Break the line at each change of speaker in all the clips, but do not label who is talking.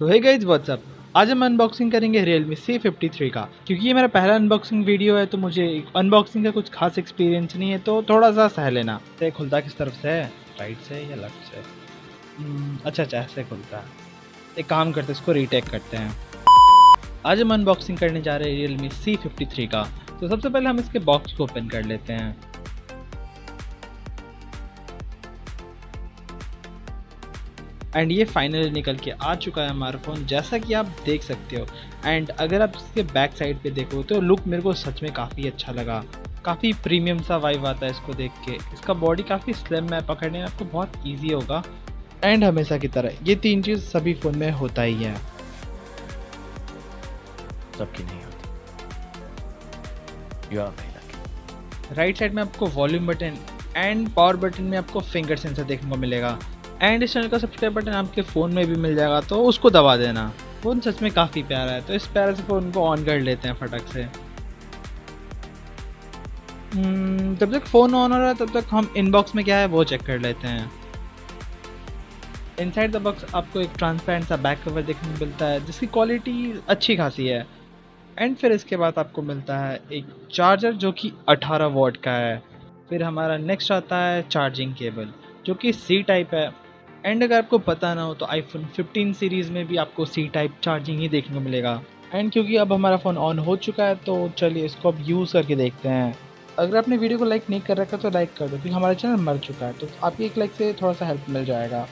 सो hey guys what's up. आज हम unboxing करेंगे Realme C53 का। क्योंकि ये मेरा पहला अनबॉक्सिंग वीडियो है तो मुझे अनबॉक्सिंग का कुछ खास एक्सपीरियंस नहीं है, तो थोड़ा सा सह लेना। तो ये खुलता किस तरफ से है, राइट से या लेफ्ट से? अच्छा अच्छा, ऐसे खुलता है। एक काम करते हैं, इसको रीटेक करते हैं। आज हम अनबॉक्सिंग करने जा रहे हैं Realme C53 का। तो सबसे पहले हम इसके बॉक्स को ओपन कर लेते हैं। एंड ये फाइनली निकल के आ चुका है हमारा फ़ोन, जैसा कि आप देख सकते हो। एंड अगर आप इसके बैक साइड पे देखो तो लुक मेरे को सच में काफ़ी अच्छा लगा। काफ़ी प्रीमियम सा वाइब आता है इसको देख के। इसका बॉडी काफ़ी स्लिम है, पकड़ने में आपको बहुत ईजी होगा। एंड हमेशा की तरह ये तीन चीज़ सभी फ़ोन में होता ही है,
सबकी नहीं होती। You are very lucky.
Right side में आपको volume button and power button में आपको फिंगर सेंसर देखने को मिलेगा। एंड इस चैनल का सब्सक्राइब बटन आपके फ़ोन में भी मिल जाएगा, तो उसको दबा देना। फ़ोन सच में काफ़ी प्यारा है, तो इस प्यारे से फ़ोन को ऑन कर लेते हैं फटक से। जब तक फ़ोन ऑन हो रहा है तब तक हम इनबॉक्स में क्या है वो चेक कर लेते हैं। इनसाइड द बॉक्स आपको एक ट्रांसपेरेंट सा बैक कवर देखने को मिलता है, जिसकी क्वालिटी अच्छी खासी है। एंड फिर इसके बाद आपको मिलता है एक चार्जर जो कि 18 वॉट का है। फिर हमारा नेक्स्ट आता है चार्जिंग केबल, जो कि सी टाइप है। एंड अगर आपको पता ना हो तो आईफोन 15 सीरीज़ में भी आपको सी टाइप चार्जिंग ही देखने को मिलेगा। एंड क्योंकि अब हमारा फ़ोन ऑन हो चुका है तो चलिए इसको अब यूज़ करके देखते हैं। अगर आपने वीडियो को लाइक नहीं कर रखा तो लाइक कर दो, क्योंकि हमारा चैनल मर चुका है, तो आपकी एक लाइक से थोड़ा सा हेल्प मिल जाएगा।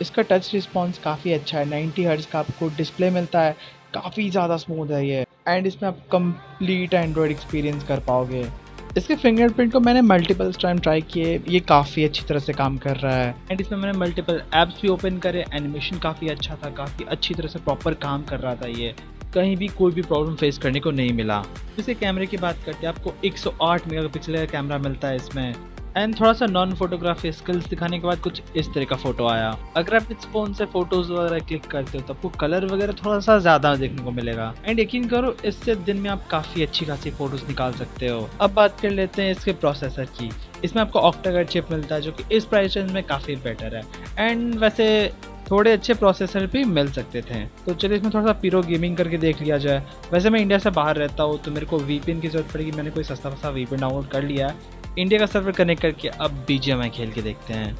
इसका टच रिस्पॉन्स काफ़ी अच्छा है, 90 हर्ट्ज़ का आपको डिस्प्ले मिलता है। काफ़ी ज़्यादा स्मूथ है ये। एंड इसमें आप कंप्लीट एंड्रॉयड एक्सपीरियंस कर पाओगे। इसके फिंगरप्रिंट को मैंने मल्टीपल टाइम ट्राई किए, ये काफ़ी अच्छी तरह से काम कर रहा है। एंड इसमें मैंने मल्टीपल ऐप्स भी ओपन करे, एनिमेशन काफ़ी अच्छा था, काफ़ी अच्छी तरह से प्रॉपर काम कर रहा था ये। कहीं भी कोई भी प्रॉब्लम फेस करने को नहीं मिला। इसके कैमरे की बात करते हैं, आपको 108 मेगापिक्सल का कैमरा मिलता है इसमें। एंड थोड़ा सा नॉन फोटोग्राफी स्किल्स दिखाने के बाद कुछ इस तरह का फ़ोटो आया। अगर आप इस फ़ोन से फ़ोटोज़ वगैरह क्लिक करते हो तो आपको कलर वगैरह थोड़ा सा ज़्यादा देखने को मिलेगा। एंड यकीन करो, इससे दिन में आप काफ़ी अच्छी खासी फ़ोटोज़ निकाल सकते हो। अब बात कर लेते हैं इसके प्रोसेसर की। इसमें आपको ऑक्टा चिप मिलता है, जो कि इस प्राइस रेंज में काफ़ी बेटर है। एंड वैसे थोड़े अच्छे प्रोसेसर भी मिल सकते थे। तो चलिए इसमें थोड़ा सा पीरो गेमिंग करके देख लिया जाए। वैसे मैं इंडिया से बाहर रहता हूँ तो मेरे को वीपीएन की ज़रूरत पड़ेगी। मैंने कोई सस्ता सा वीपीएन डाउनलोड कर लिया है। इंडिया का सर्वर कनेक्ट करके अब बीजीएमआई खेल के देखते हैं।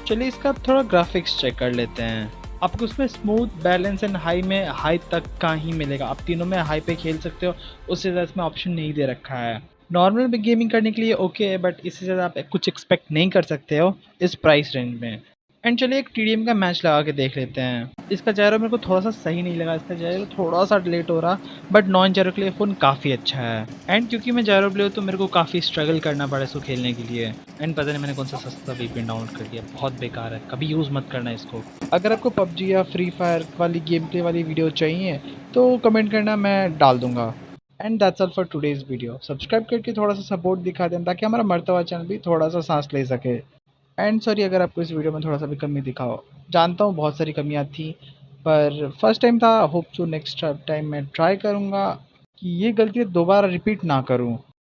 चलिए इसका थोड़ा ग्राफिक्स चेक कर लेते हैं। आपको उसमें स्मूथ, बैलेंस एंड हाई में हाई तक का ही मिलेगा। आप तीनों में हाई पे खेल सकते हो, उससे ज़्यादा इसमें ऑप्शन नहीं दे रखा है। नॉर्मल में गेमिंग करने के लिए ओके है, बट इससे ज़्यादा आप कुछ एक्सपेक्ट नहीं कर सकते हो इस प्राइस रेंज में। एंड चलिए एक टीडीएम का मैच लगा के देख लेते हैं। इसका जायरो मेरे को थोड़ा सा सही नहीं लगा, इसका जायरो थोड़ा सा लेट हो रहा, बट नॉन जायरो के लिए फ़ोन काफ़ी अच्छा है। एंड क्योंकि मैं जायरो प्लेयर तो मेरे को काफ़ी स्ट्रगल करना पड़ा इसको खेलने के लिए। एंड पता नहीं मैंने कौन सा सस्ता वीपीएन डाउनलोड कर दिया, बहुत बेकार है, कभी यूज़ मत करना इसको। अगर आपको पबजी या फ्री फायर वाली गेम प्ले वाली वीडियो चाहिए तो कमेंट करना, मैं डाल दूंगा। And that's all for today's video. Subscribe करके थोड़ा सा सपोर्ट दिखा दें, ताकि हमारा मरता हुआ चैनल भी थोड़ा सा सांस ले सके। एंड सॉरी अगर आपको इस वीडियो में थोड़ा सा भी कमी दिखा हो, जानता हूँ बहुत सारी कमियाँ थी, पर फर्स्ट टाइम था। होप सो नेक्स्ट टाइम मैं ट्राई करूँगा कि ये गलती दोबारा रिपीट ना करूँ।